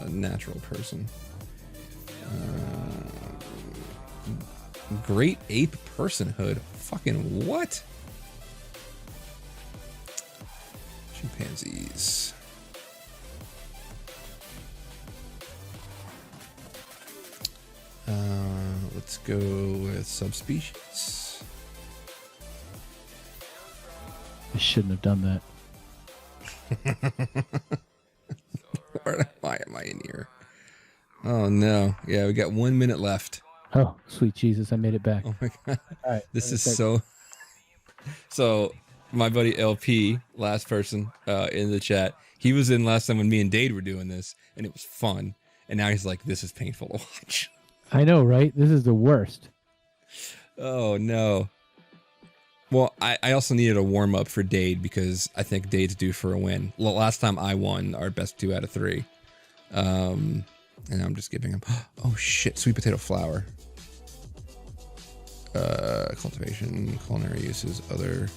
right. Natural person. Great ape personhood. Fucking what? Chimpanzees. Let's go with subspecies. I shouldn't have done that. Why am I in here? Oh no. Yeah, we got 1 minute left. Oh, sweet Jesus, I made it back. Oh my god. All right, this is so... So, my buddy LP, last person in the chat, he was in last time when me and Dade were doing this, and it was fun. And now he's like, this is painful to watch. I know, right? This is the worst. Oh, no. Well, I also needed a warm-up for Dade because I think Dade's due for a win. Last time I won our best 2 out of 3. And I'm just giving him... Oh, shit. Sweet potato flour. Cultivation, culinary uses, other...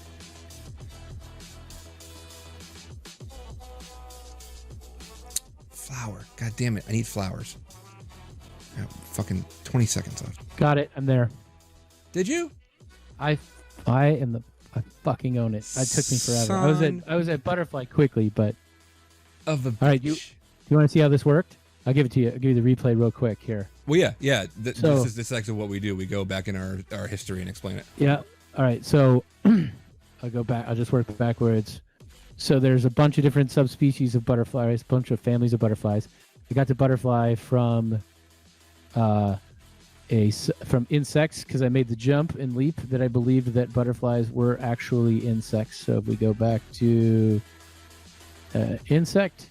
Flour. God damn it. I need flowers. I have fucking 20 seconds left. Got it. I'm there. Did you? I fucking own it. It took me forever. I was at Butterfly quickly, but of the all right. Do you want to see how this worked? I'll give it to you. I'll give you the replay real quick here. Well, yeah. This is actually what we do. We go back in our history and explain it. Yeah. All right. So I'll go back. I'll just work backwards. So there's a bunch of different subspecies of butterflies, a bunch of families of butterflies. I got to butterfly from insects because I made the jump and leap that I believed that butterflies were actually insects. So if we go back to insect,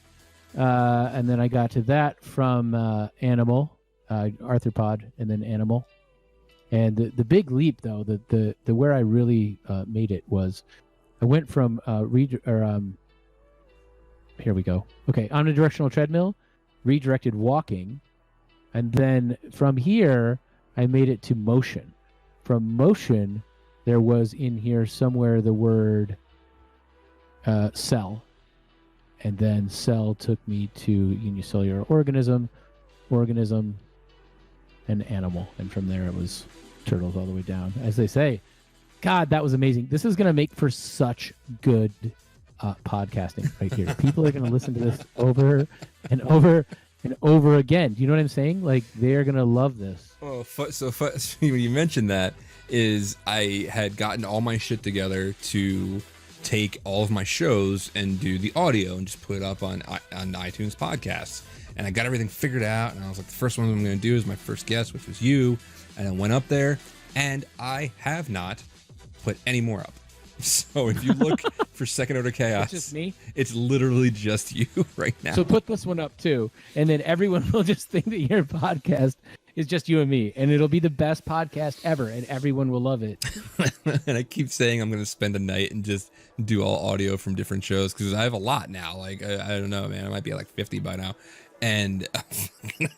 and then I got to that from animal, arthropod, and then animal. And the big leap though, the where I really made it was I went from here we go. Okay, omnidirectional treadmill, redirected walking, and then from here I made it to motion. From motion, there was in here somewhere the word cell, and then cell took me to unicellular organism, and animal, and from there it was turtles all the way down. As they say, God, that was amazing. This is going to make for such good podcasting right here. People are going to listen to this over and over and over again. Do you know what I'm saying? Like, they're going to love this. Oh, so when you mentioned that, is I had gotten all my shit together to take all of my shows and do the audio and just put it up on iTunes podcasts. And I got everything figured out, and I was like, the first one I'm going to do is my first guest, which was you. And I went up there, and I have not put any more up. So if you look for Second Order Chaos, it's just me. It's literally just you right now. So put this one up too, and then everyone will just think that your podcast is just you and me, and it'll be the best podcast ever, and everyone will love it. And I keep saying I'm going to spend a night and just do all audio from different shows because I have a lot now. Like I don't know, man. I might be at like 50 by now. And I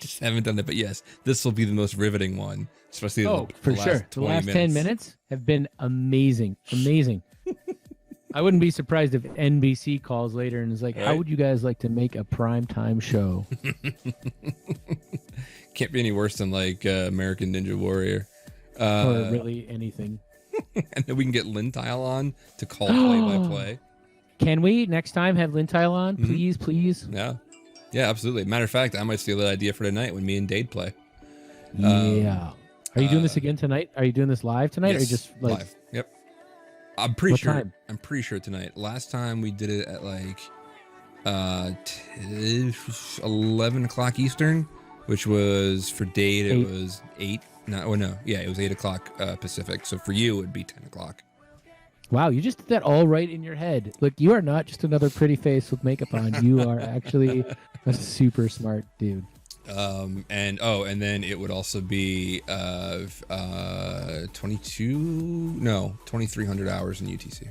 just haven't done that. But yes, this will be the most riveting one, especially the last sure. 20 The last minutes. 10 minutes have been amazing. I wouldn't be surprised if NBC calls later and is like, how would you guys like to make a primetime show? Can't be any worse than like American Ninja Warrior. Or really anything. And then we can get Lintile on to call play-by-play. Can we next time have Lintile on? Please, please. Yeah. Yeah, absolutely. Matter of fact, I might steal that idea for tonight when me and Dade play. Yeah. Are you doing this again tonight? Are you doing this live tonight, Yes, or just like live? Yep. I'm pretty What sure. time? I'm pretty sure tonight. Last time we did it at like 11 o'clock Eastern, which was for Dade. It was 8. Yeah, it was 8 o'clock Pacific. So for you, it would be 10 o'clock. Wow, you just did that all right in your head. Look, you are not just another pretty face with makeup on. You are actually a super smart dude. And then it would also be 2,300 hours in UTC.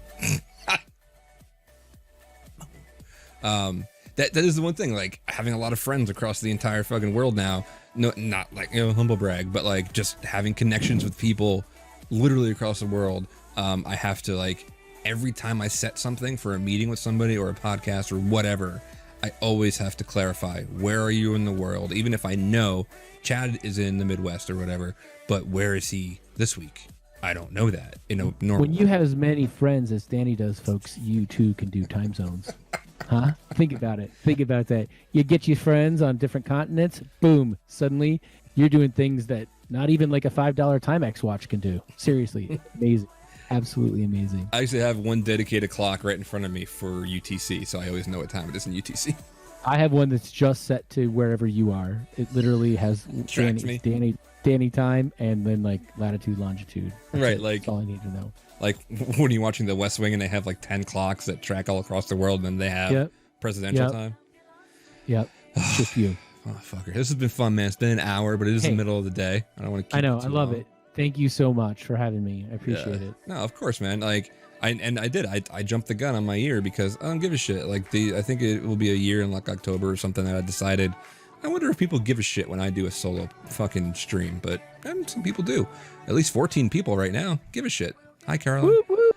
That is the one thing, like having a lot of friends across the entire fucking world now. No, not like, humble brag, but like just having connections with people literally across the world. I have to, like, every time I set something for a meeting with somebody or a podcast or whatever, I always have to clarify, where are you in the world? Even if I know Chad is in the Midwest or whatever, but where is he this week? I don't know that. Normal. When you have as many friends as Danny does, folks, you too can do time zones. Huh? Think about it. Think about that. You get your friends on different continents, boom, suddenly you're doing things that not even like a $5 Timex watch can do. Seriously, amazing. Absolutely amazing. I actually have one dedicated clock right in front of me for UTC, so I always know what time it is in UTC. I have one that's just set to wherever you are. It literally has Danny time and then like latitude, longitude. Right, like that's all I need to know. Like when you're watching The West Wing and they have like 10 clocks that track all across the world, and then they have presidential time. Yep, it's just you. Oh, fucker. This has been fun, man. It's been an hour, but it is the middle of the day. I don't want to keep I know. it I too love long. it. Thank you so much for having me. I appreciate it. No, of course, man. Like, I jumped the gun on my year because I don't give a shit. Like, I think it will be a year in like October or something that I decided. I wonder if people give a shit when I do a solo fucking stream, but some people do. At least 14 people right now give a shit. Hi, Caroline. Whoop, whoop.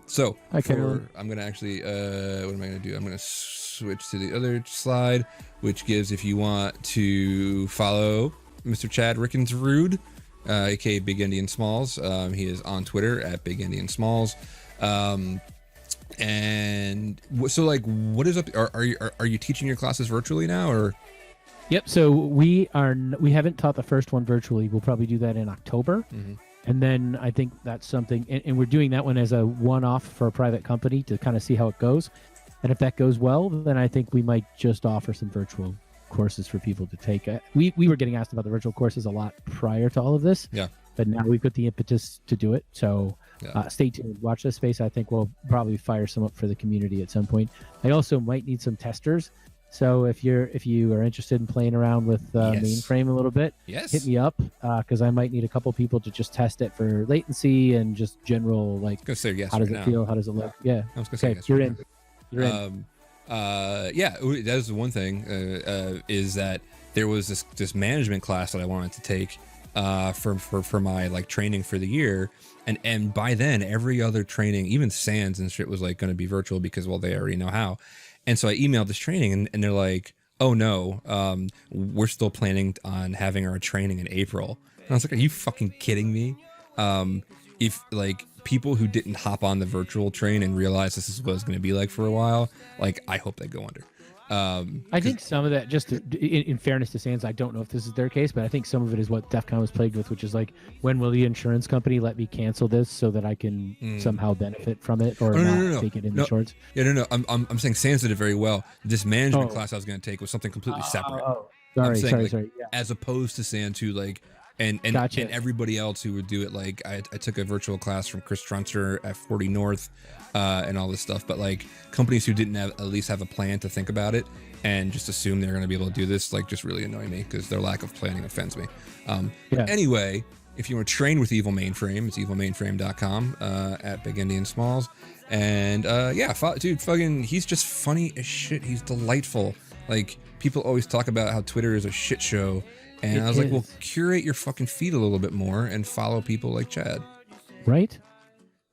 So Hi, Caroline. I'm gonna actually what am I gonna do? I'm gonna switch to the other slide, which gives, if you want to follow Mr. Chad Rikansrud, aka BigEndianSmalls. He is on Twitter at BigEndianSmalls. And so, like, what is up? Are you teaching your classes virtually now, or? Yep. So we haven't taught the first one virtually. We'll probably do that in October. Mm-hmm. And then I think that's something, and we're doing that one as a one-off for a private company to kind of see how it goes. And if that goes well, then I think we might just offer some virtual courses for people to take. We were getting asked about the virtual courses a lot prior to all of this. Yeah. But now we've got the impetus to do it. So stay tuned. Watch this space. I think we'll probably fire some up for the community at some point. I also might need some testers. So if you are interested in playing around with Mainframe a little bit, hit me up because I might need a couple people to just test it for latency and just general, like, Gonna say yes. how does it feel? How does it look? Yeah. I was gonna say yes. You're in. You're in. Yeah, that is the one thing is that there was this management class that I wanted to take for my like training for the year, and by then every other training, even SANS and shit, was like going to be virtual because they already know how. And so I emailed this training and they're like, oh no, we're still planning on having our training in April. And I was like, are you fucking kidding me? If like people who didn't hop on the virtual train and realize this is what it's going to be like for a while, like, I hope they go under. I think some of that, just in fairness to SANS, I don't know if this is their case, but I think some of it is what DEF CON was plagued with, which is like, when will the insurance company let me cancel this so that I can somehow benefit from it or not take it in the shorts? Yeah, no. I'm saying SANS did it very well. This management class I was going to take was something completely separate. Sorry. Yeah. As opposed to SANS, who like, and everybody else who would do it. Like, I took a virtual class from Chris Trunster at 40 North. And all this stuff, but like companies who didn't at least have a plan to think about it and just assume they're going to be able to do this, like, just really annoy me because their lack of planning offends me. But anyway, if you want to train with Evil Mainframe, it's evilmainframe.com at BigEndianSmalls. And dude, fucking, he's just funny as shit. He's delightful. Like, people always talk about how Twitter is a shit show, and I was like, well, curate your fucking feed a little bit more and follow people like Chad. Right?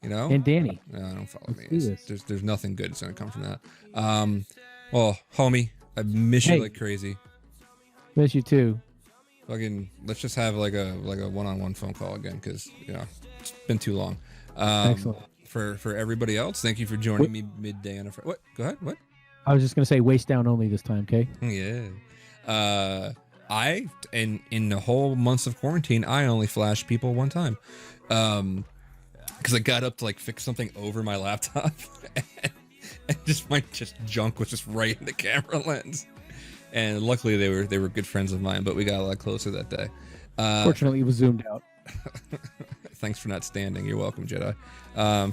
You know? And Danny. No, don't follow me. There's nothing good that's going to come from that. Well, homie, I miss you like crazy. Miss you too. Fucking, let's just have like a one-on-one phone call again, because it's been too long. Excellent. For everybody else, thank you for joining me midday on a Friday. What? Go ahead. What? I was just gonna say waist down only this time, okay? Yeah. I in the whole months of quarantine, I only flashed people one time. Because I got up to like fix something over my laptop, and just my junk was just right in the camera lens. And luckily they were good friends of mine, but we got a lot closer that day. Fortunately, it was zoomed out. Thanks for not standing. You're welcome, Jedi.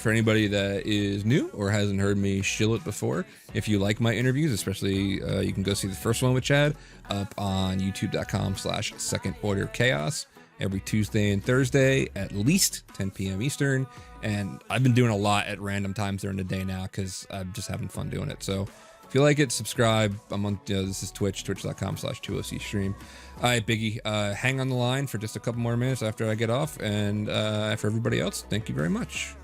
For anybody that is new or hasn't heard me shill it before, if you like my interviews, especially you can go see the first one with Chad up on youtube.com/secondorderchaos every Tuesday and Thursday at least 10 p.m. Eastern. And I've been doing a lot at random times during the day now because I'm just having fun doing it. So if you like it, subscribe. I'm on, this is Twitch, twitch.com/2OC stream. All right, Biggie, hang on the line for just a couple more minutes after I get off. And for everybody else, thank you very much.